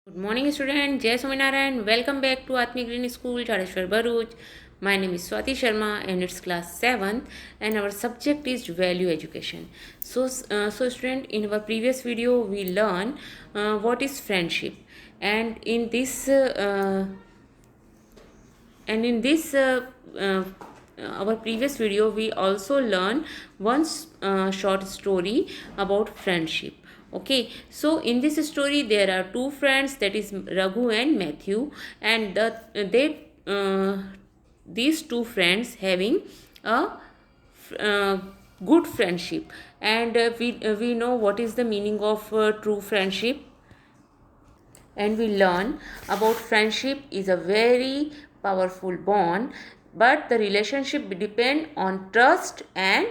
Good morning, student. Jai Swaminarayan. Welcome back to Atmic Green School, Chadeshwar Bharuch. My name is Swati Sharma, and it's class 7th, and our subject is value education. So student, in our previous video, we learn what is friendship, and in this our previous video we also learn one short story about friendship. Okay, so in this story there are two friends, that is Raghu and Matthew, and these two friends having a uh, good friendship, and we know what is the meaning of true friendship, and we learn about friendship is a very powerful bond, but the relationship depend on trust and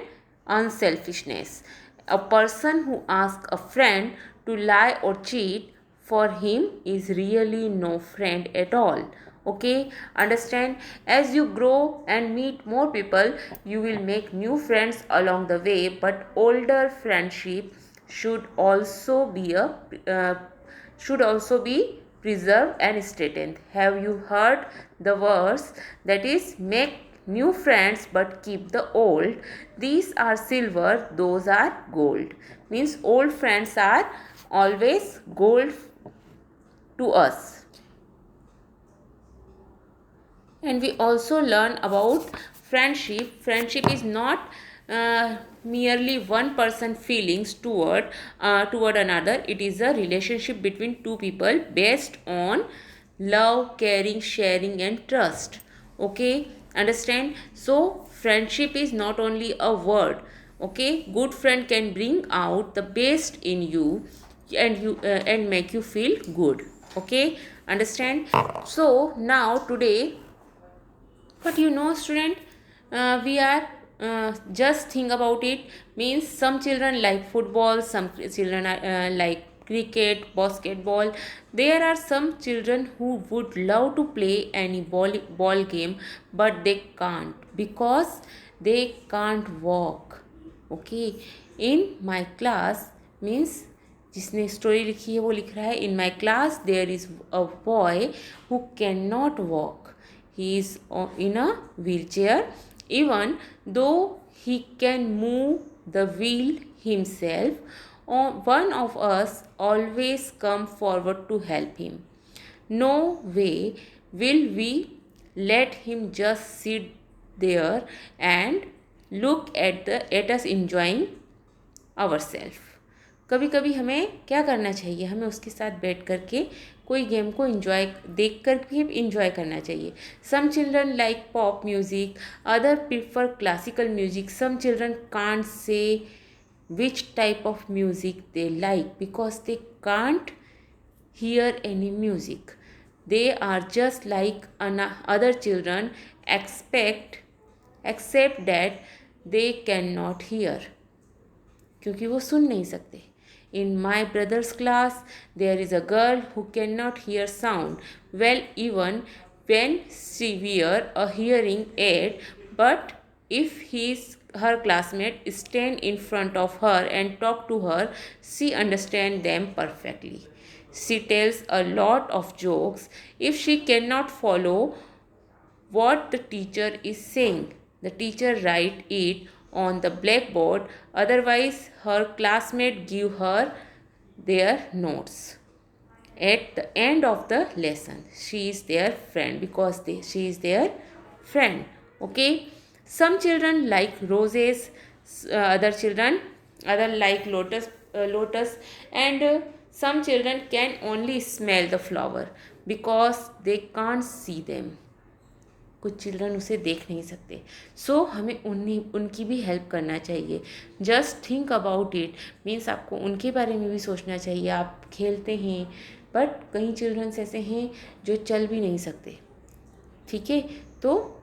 unselfishness. A person who asks a friend to lie or cheat, for him is really no friend at all. Okay, understand? As you grow and meet more people, you will make new friends along the way, but older friendship should also be a uh, should also be preserved and straightened. Have you heard the verse that is, make new friends but keep the old? These are silver, those are gold. Means old friends are always gold to us. And we also learn about friendship is not merely one person feelings toward another. It is a relationship between two people based on love, caring, sharing and trust. Okay, understand? So friendship is not only a word. Okay, good friend can bring out the best in you, and make you feel good. Okay, understand? So now today, but student, we are just think about it. Means some children like football, some children are, like cricket, basketball. There are some children who would love to play any ball game, but they can't because they can't walk. Okay, in my class, means जिसने story लिखी है वो लिख रहा है, in my class there is a boy who can not walk. He is in a wheelchair. Even though he can move the wheel himself, one of us always come forward to help him. No way will we let him just sit there and look at us enjoying ourselves. कभी कभी हमें क्या करना चाहिए, हमें उसके साथ बैठ कर के कोई गेम को इन्जॉय देख कर भी इन्जॉय करना चाहिए. Some children like pop music, other prefer classical music. Some children can't say which type of music they like because they can't hear any music. They are just like other children, except that they cannot hear, क्योंकि वो सुन नहीं सकते. In my brother's class, there is a girl who cannot hear sound well even when she wear a hearing aid, but if her classmate stand in front of her and talk to her, she understand them perfectly. She tells a lot of jokes. If she cannot follow what the teacher is saying, the teacher write it on the blackboard, otherwise her classmate give her their notes. At the end of the lesson, she is their friend because she is their friend. Okay, some children like roses, other like lotus, and some children can only smell the flower because they can't see them. कुछ children उसे देख नहीं सकते. सो हमें उनकी भी help करना चाहिए. Just think about it. Means आपको उनके बारे में भी सोचना चाहिए. आप खेलते हैं, बट कई चिल्ड्रंस ऐसे हैं जो चल भी नहीं सकते. ठीक है, तो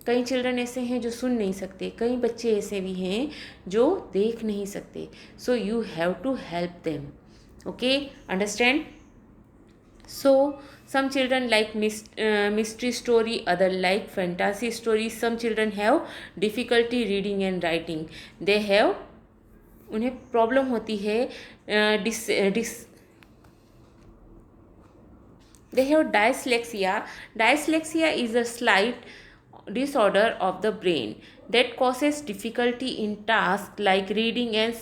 कई चिल्ड्रन ऐसे हैं जो सुन नहीं सकते. कई बच्चे ऐसे भी हैं जो देख नहीं सकते. So you have to help them. Okay, understand? So, some children like mystery story, other like fantasy stories. Some children have difficulty reading and writing. They have उन्हें प्रॉब्लम होती है They have dyslexia. Dyslexia is a slight disorder of the brain that causes difficulty in tasks like reading and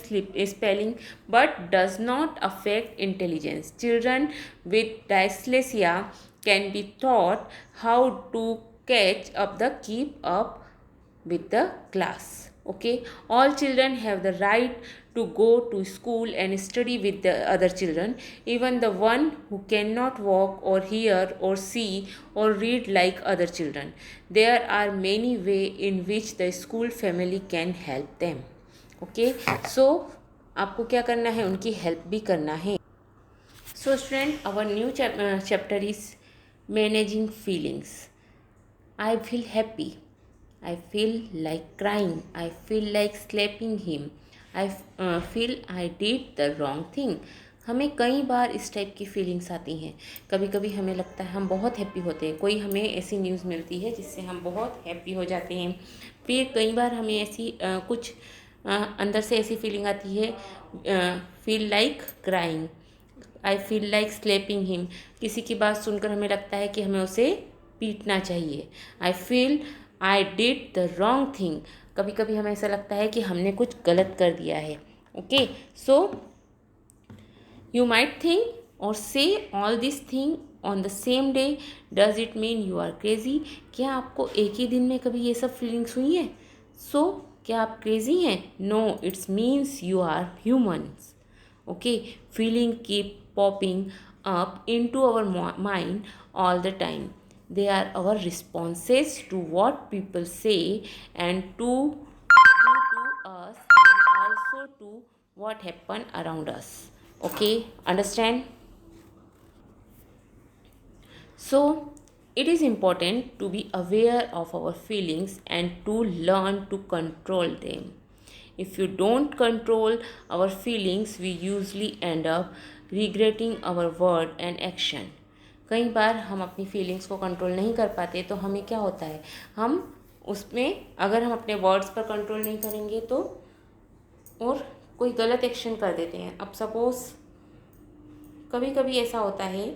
spelling but does not affect intelligence. Children with dyslexia can be taught how to catch up the keep up with the class. Okay, all children have the right to go to school and study with the other children, even the one who cannot walk or hear or see or read like other children. There are many ways in which the school family can help them. Okay, so आपको क्या करना है, उनकी help भी करना है. So student, our new chapter is managing feelings. I feel happy. I feel like crying. I feel like slapping him. I feel I did the wrong thing. हमें कई बार इस टाइप की फीलिंग्स आती हैं. कभी कभी हमें लगता है हम बहुत हैप्पी होते हैं, कोई हमें ऐसी न्यूज़ मिलती है जिससे हम बहुत हैप्पी हो जाते हैं. फिर कई बार हमें ऐसी कुछ अंदर से ऐसी फीलिंग आती है, feel like crying. I feel like slapping him. किसी की बात सुनकर हमें लगता है कि हमें उसे पीटना चाहिए. I feel I did the wrong thing. कभी कभी हमें ऐसा लगता है कि हमने कुछ गलत कर दिया है. Okay, so you might think or say all this thing on the same day. Does it mean you are crazy? क्या आपको एक ही दिन में कभी ये सब फीलिंग्स हुई है? सो क्या आप क्रेजी हैं? No, it's means you are humans. Okay, feeling keep popping up into our mind all the time. They are our responses to what people say and to do to us, and also to what happen around us. Okay, understand? So it is important to be aware of our feelings and to learn to control them. If you don't control our feelings, we usually end up regretting our word and action. कई बार हम अपनी feelings को control नहीं कर पाते तो हमें क्या होता है, हम उसमें अगर हम अपने वर्ड्स पर कंट्रोल नहीं करेंगे तो और कोई गलत एक्शन कर देते हैं. अब सपोज़ कभी कभी ऐसा होता है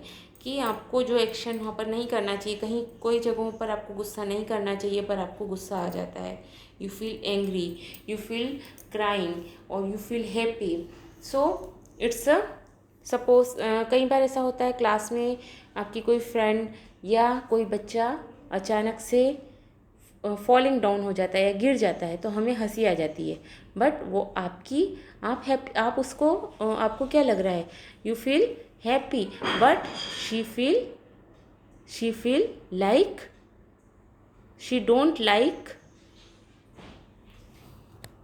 कि आपको जो एक्शन वहाँ पर नहीं करना चाहिए, कहीं कोई जगहों पर आपको गुस्सा नहीं करना चाहिए पर आपको गुस्सा आ जाता है. You feel angry, you feel crying और you feel happy. So it's a suppose कई बार ऐसा होता है क्लास में आपकी कोई फ्रेंड या कोई बच्चा अचानक से फॉलिंग डाउन हो जाता है या गिर जाता है तो हमें हंसी आ जाती है. बट वो आप उसको आपको क्या लग रहा है, you feel happy but she feel like she don't like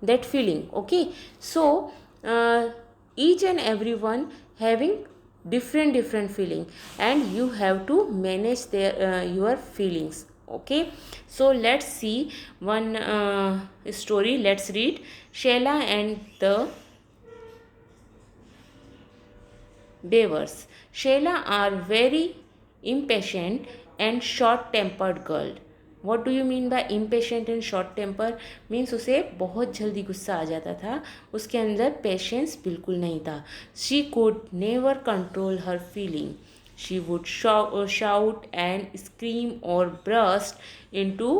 that feeling. Okay, so each and everyone having different feeling and you have to manage their your feelings. Okay, so let's see one story. Let's read Sheila and the Beavers. Sheila are very impatient and short tempered girl. What do you mean by impatient and short temper? Means उसे बहुत जल्दी गुस्सा आ जाता था, उसके अंदर patience बिल्कुल नहीं था. She could never control her feeling. She would shout and scream और burst into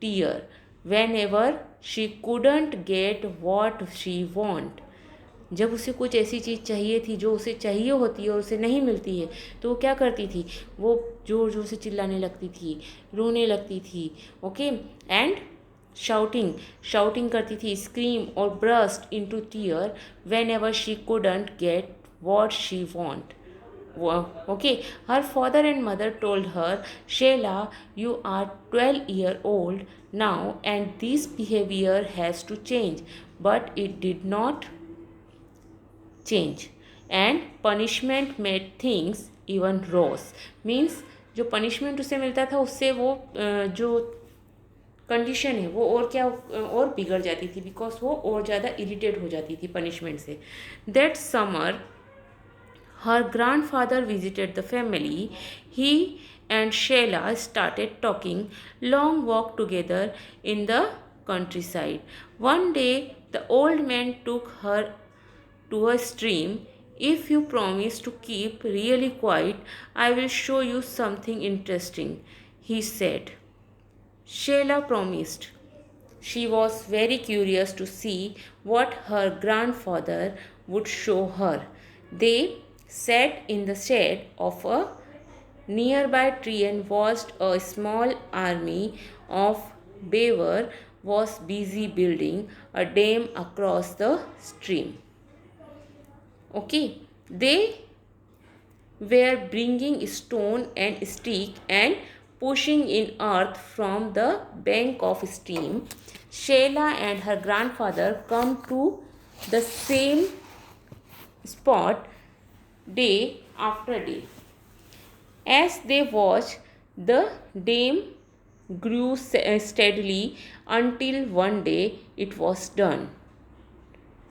tear whenever she couldn't get what she want. जब उसे कुछ ऐसी चीज़ चाहिए थी जो उसे चाहिए होती है और उसे नहीं मिलती है तो वो क्या करती थी, वो ज़ोर ज़ोर से चिल्लाने लगती थी, रोने लगती थी. ओके, एंड शाउटिंग करती थी, स्क्रीम और burst into tear whenever she couldn't get what she want. Okay, her father and mother told her, Sheila, you are 12-year-old now and this behavior has to change. But it did not change and punishment made things even worse. Means जो punishment उसे मिलता था उससे वो जो condition है वो और क्या और बिगड़ जाती थी, बिकॉज वो और ज़्यादा इरिटेट हो जाती थी पनिशमेंट से. That summer her grandfather visited the family. He and Sheila started talking long walk together in the countryside. One day the old man took her to a stream. If you promise to keep really quiet, I will show you something interesting, he said. Sheila promised. She was very curious to see what her grandfather would show her. They sat in the shade of a nearby tree and watched a small army of beaver was busy building a dam across the stream. Okay, they were bringing stone and stick and pushing in earth from the bank of stream. Sheila and her grandfather come to the same spot day after day. As they watched, the dam grew steadily until one day it was done.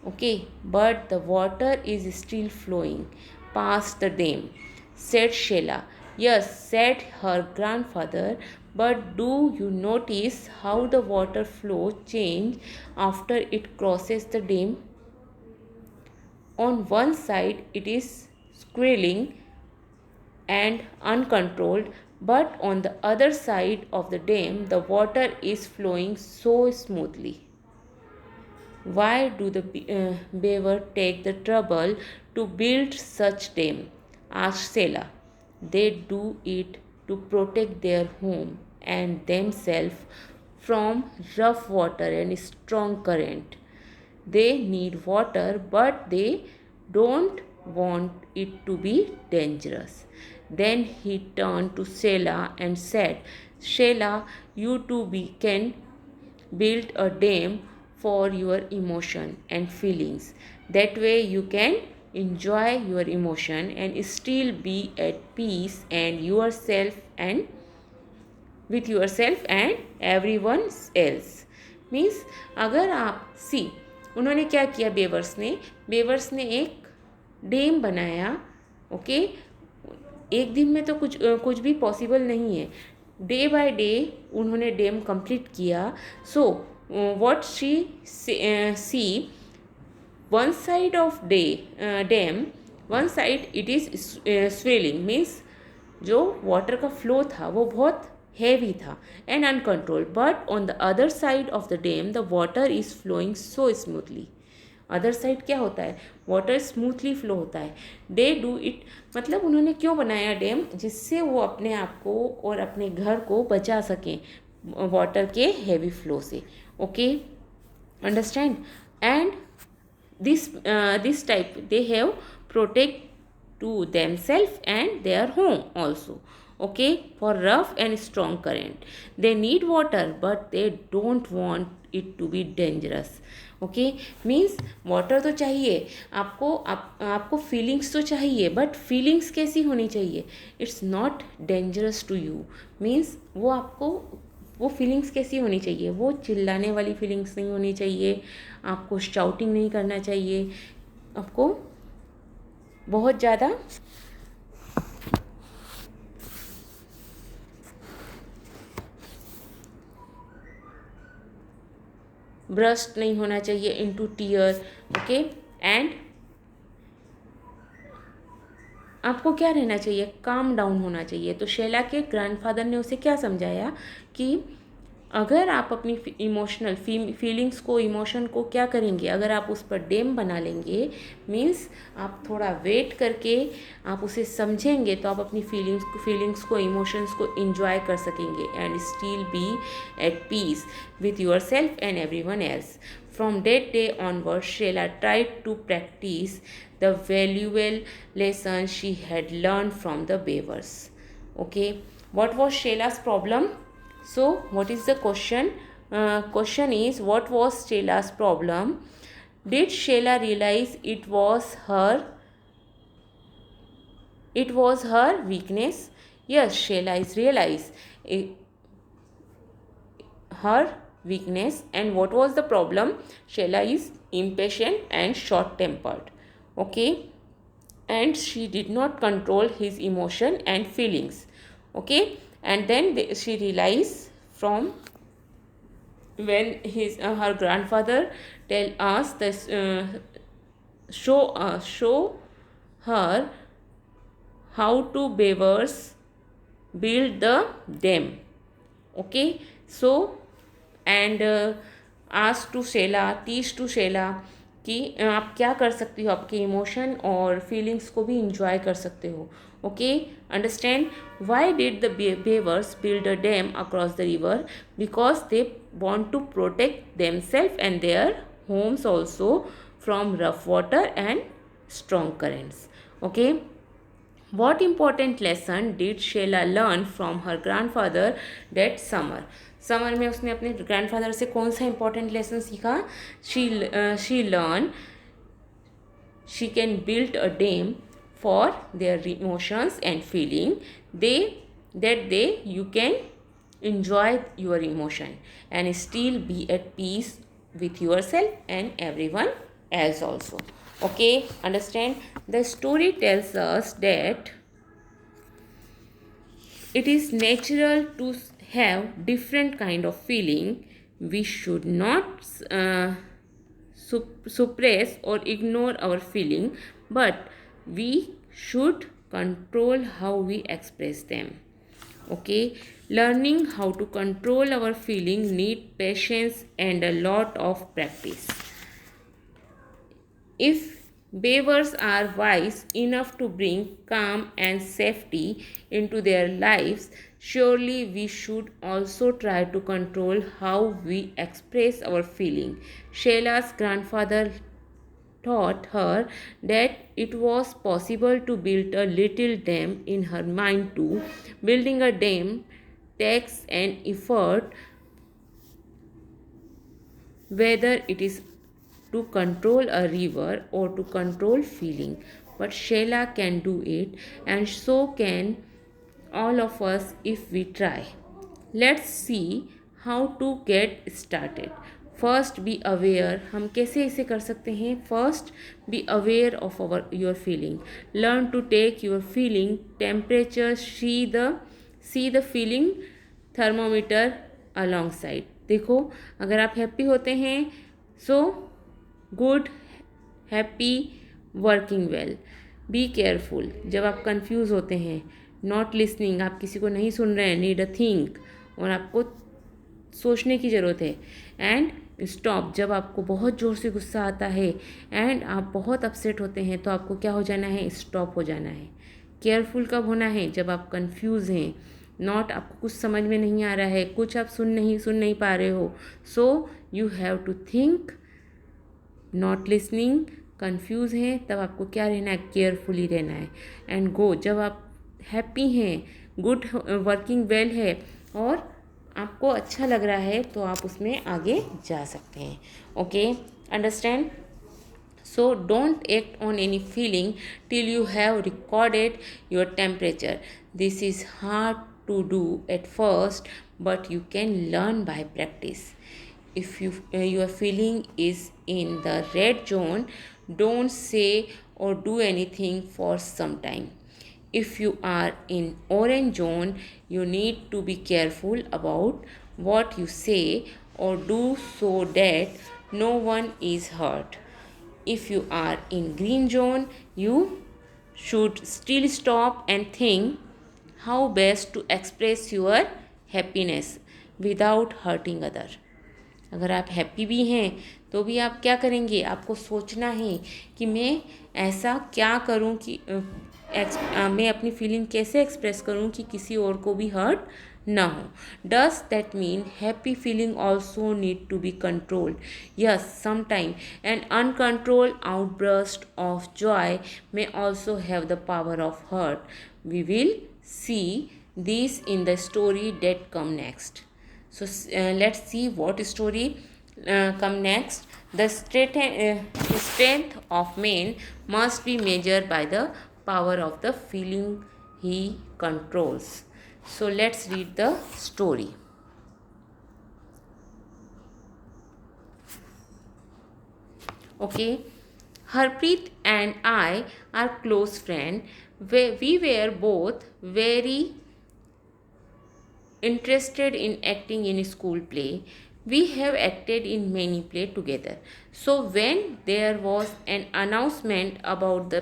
Okay, but the water is still flowing past the dam, said Sheila. Yes, said her grandfather, but do you notice how the water flow change after it crosses the dam? On one side it is swirling and uncontrolled, but on the other side of the dam the water is flowing so smoothly. Why do the beaver take the trouble to build such dam? Asked Sela. They do it to protect their home and themselves from rough water and strong current. They need water, but they don't want it to be dangerous. Then he turned to Sheila and said, Sheila, you too can build a dam for your emotion and feelings. That way you can enjoy your emotion and still be at peace and yourself and with yourself and everyone else. Means अगर आप सी उन्होंने क्या किया, बेवर्स ने एक dam बनाया. Okay, एक दिन में तो कुछ भी पॉसिबल नहीं है. डे बाय डे उन्होंने डैम कंप्लीट किया. So what she see, one side of dam, one side it is swelling, means जो वाटर का फ्लो था वो बहुत हैवी था and uncontrolled, but on the other side of the dam the water is flowing so smoothly. Other side क्या होता है, water smoothly flow होता है. दे डू इट, मतलब उन्होंने क्यों बनाया डैम, जिससे वो अपने आप को और अपने घर को बचा सकें वाटर के हैवी फ्लो से. Okay, understand. And this type they have protect to themselves and their home also. Okay, for rough and strong current they need water, but they don't want it to be dangerous. Okay, means water तो चाहिए आपको feelings तो चाहिए, but feelings कैसी होनी चाहिए, it's not dangerous to you. Means वो feelings कैसी होनी चाहिए, वो चिल्लाने वाली फीलिंग्स नहीं होनी चाहिए, आपको शाउटिंग नहीं करना चाहिए, आपको बहुत ज़्यादा ब्रस्ट नहीं होना चाहिए इनटू टीयर. ओके, एंड आपको क्या रहना चाहिए, काम डाउन होना चाहिए. तो शैला के ग्रैंडफादर ने उसे क्या समझाया कि अगर आप अपनी इमोशनल फीलिंग्स को, इमोशन को क्या करेंगे, अगर आप उस पर डैम बना लेंगे, मीन्स आप थोड़ा वेट करके आप उसे समझेंगे तो आप अपनी फीलिंग्स को, इमोशंस को इंजॉय कर सकेंगे and still be at peace with yourself and everyone else. From that day onward, Sheila tried to practice the valuable lessons she had learned from the beavers. Okay, what was Sheila's problem? So, what is the question? Question is, what was Sheila's problem? Did Sheila realize it was her weakness? Yes, Sheila is realize her weakness. And what was the problem? Sheila is impatient and short tempered. Okay, and she did not control his emotion and feelings. Okay, and then she realized from when her grandfather tell us this show her how to beavers build the dam. Okay, so and ask to Sheila, teach to Sheila कि आप क्या कर सकती हो, आपके emotion और feelings को भी इंजॉय कर सकते हो. Okay, understand why did the beavers build a dam across the river? Because they want to protect them self and their homes also from rough water and strong currents. Okay, what important lesson did Sheila learn from her grandfather that summer? Summer में उसने अपने grandfather से कौन सा important lesson सीखा? She learn she can build a dam for their emotions and feeling. They you can enjoy your emotion and still be at peace with yourself and everyone else also. Okay, understand? The story tells us that it is natural to have different kind of feeling. We should not suppress or ignore our feeling, but we should control how we express them. Okay, learning how to control our feeling need patience and a lot of practice. If beavers are wise enough to bring calm and safety into their lives, surely we should also try to control how we express our feeling. Sheila's grandfather taught her that it was possible to build a little dam in her mind too. Building a dam takes an effort, whether it is to control a river or to control feeling. But Sheila can do it, and so can all of us if we try. Let's see how to get started. First be aware. हम कैसे इसे कर सकते हैं? First be aware of your feeling. Learn to take your feeling temperature. See the feeling thermometer alongside. देखो, अगर आप happy होते हैं so good, happy, working well. Be careful. जब आप कंफ्यूज होते हैं, नॉट लिसनिंग, आप किसी को नहीं सुन रहे हैं, नीड अ थिंक, और आपको सोचने की ज़रूरत है. And stop. जब आपको बहुत ज़ोर से गुस्सा आता है एंड आप बहुत अपसेट होते हैं तो आपको क्या हो जाना है? स्टॉप हो जाना है. केयरफुल कब होना है? जब आप कंफ्यूज हैं, नॉट आपको कुछ समझ में नहीं आ रहा है, कुछ आप सुन नहीं पा रहे हो. So you have to think. Not listening, confuse हैं, तब आपको क्या रहना है? केयरफुली रहना है. And go. जब आप हैप्पी हैं, गुड, वर्किंग वेल है और आपको अच्छा लग रहा है तो आप उसमें आगे जा सकते हैं. Okay, understand? So don't act on any feeling till you have recorded your temperature. This is hard to do at first, but you can learn by practice. If your feeling is in the red zone, don't say or do anything for some time. If you are in orange zone, you need to be careful about what you say or do so that no one is hurt. If you are in green zone, you should still stop and think how best to express your happiness without hurting others. अगर आप happy भी हैं तो भी आप क्या करेंगे? आपको सोचना है कि मैं ऐसा क्या करूं कि मैं अपनी फीलिंग कैसे एक्सप्रेस करूं कि किसी और को भी हर्ट ना हो. Does that mean happy feeling also need to be controlled? Yes, sometime an uncontrolled outburst of joy may also have the power of hurt. We will see this in the story that come next. So let's see what story come next. The strength of man must be measured by the power of the feeling he controls. So let's read the story. Okay, Harpreet and I are close friends. We were both very interested in acting in school play. We have acted in many play together. So when there was an announcement about the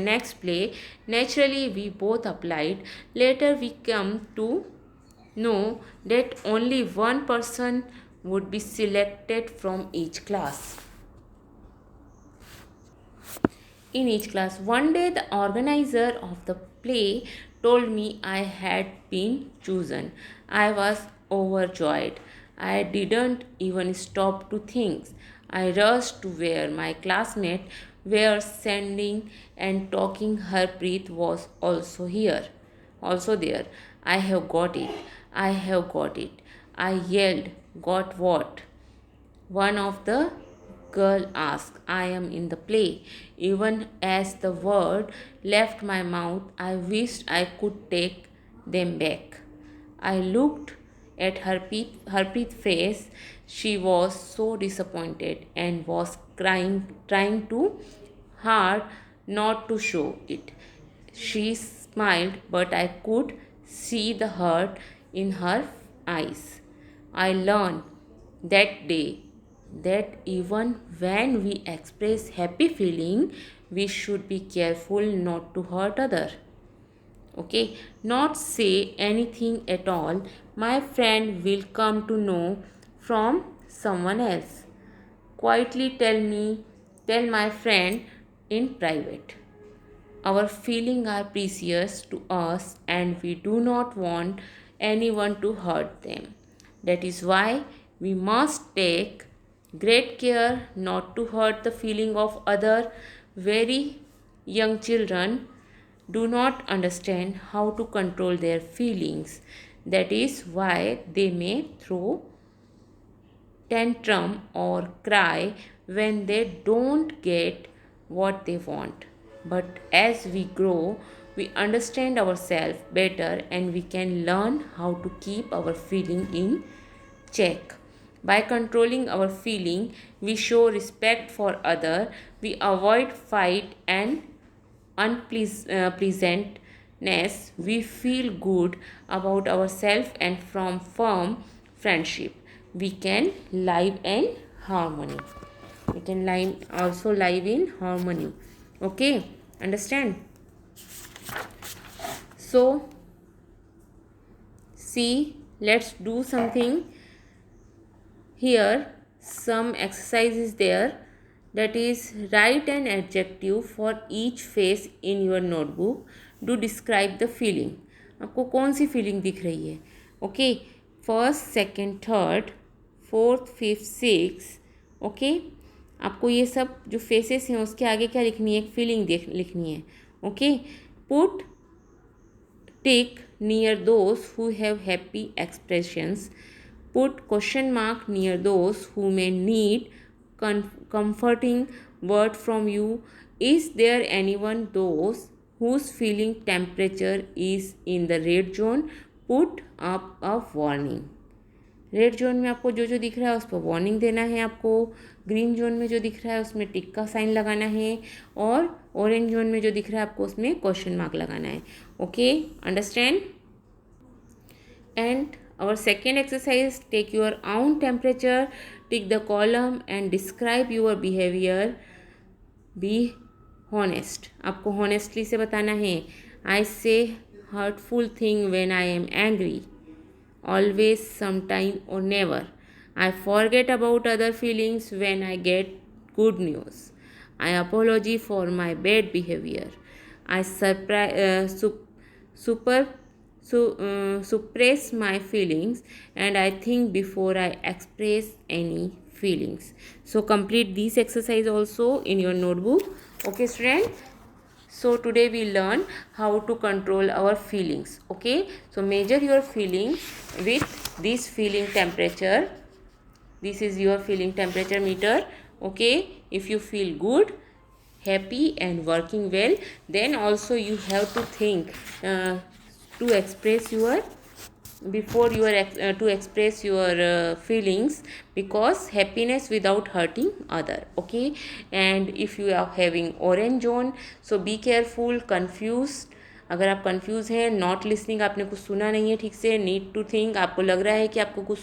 next play, naturally we both applied. Later we come to know that only one person would be selected from each class. In each class. One day, the organizer of the play told me I had been chosen. I was overjoyed. I didn't even stop to think. I rushed to where my classmates were standing and talking. Harpreet was also here, also there. I have got it. I have got it. I yelled, got what? One of the girl asked. I am in the play. Even as the word left my mouth, I wished I could take them back. I looked at her pretty face. She was so disappointed and was crying, trying too hard not to show it. She smiled, but I could see the hurt in her eyes. I learned that day that even when we express happy feeling, we should be careful not to hurt other. Okay, not say anything at all. My friend will come to know from someone else. Quietly tell my friend in private. Our feelings are precious to us and we do not want anyone to hurt them. That is why we must take great care not to hurt the feeling of other. Very young children do not understand how to control their feelings. That is why they may throw tantrum or cry when they don't get what they want. But as we grow, we understand ourselves better and we can learn how to keep our feeling in check. By controlling our feeling, we show respect for other, we avoid fight and unpleasantness, we feel good about ourselves and from firm friendship we can live in harmony. We can also live in harmony. Okay, understand? So see, let's do something here. Some exercise is there, that is write an adjective for each face in your notebook. Do describe the feeling. आपको कौन सी feeling दिख रही है? Okay, first, second, third, fourth, fifth, six. Okay, आपको ये सब जो faces हैं उसके आगे क्या लिखनी है? एक फीलिंग लिखनी है. Okay, put tick near those who have happy expressions. Put question mark near those who may need comforting word from you. Is there anyone those whose feeling temperature is in the red zone? Put up a warning. Red zone में आपको जो जो दिख रहा है उस पर warning देना है आपको. ग्रीन जोन में जो दिख रहा है उसमें टिक का साइन लगाना है और ऑरेंज जोन में जो दिख रहा है आपको उसमें क्वेश्चन मार्क लगाना है. Okay, understand? And our second exercise, take your own temperature, tick the column and describe your behavior. Be honest. आपको honestly से बताना है. I say hurtful thing when I am angry. Always, sometime or never. I forget about other feelings when I get good news. I apologize for my bad behavior. I suppress my feelings and I think before I express any feelings. So complete this exercise also in your notebook. Okay, student? So today we learn how to control our feelings. Okay, so measure your feeling with this feeling temperature. This is your feeling temperature meter. Okay, if you feel good, happy and working well, then also you have to think to express your before you are to express your feelings, because happiness without hurting other. Okay, and if you are having orange zone, so be careful. confused अगर आप confuse हैं, not listening, आपने कुछ सुना नहीं है ठीक से, नीड टू थिंक, आपको लग रहा है कि आपको कुछ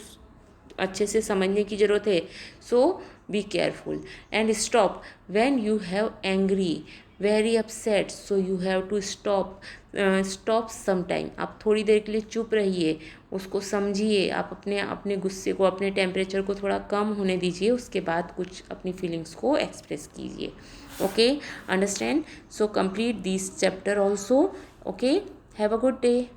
अच्छे से समझने की ज़रूरत है. So be careful and stop when you have angry, very upset, so you have to stop sometime. आप थोड़ी देर के लिए चुप रहिए, उसको समझिए, आप अपने अपने गुस्से को, अपने टेम्परेचर को थोड़ा कम होने दीजिए, उसके बाद कुछ अपनी फीलिंग्स को एक्सप्रेस कीजिए. Okay, understand. So complete this chapter also. Okay, have a good day.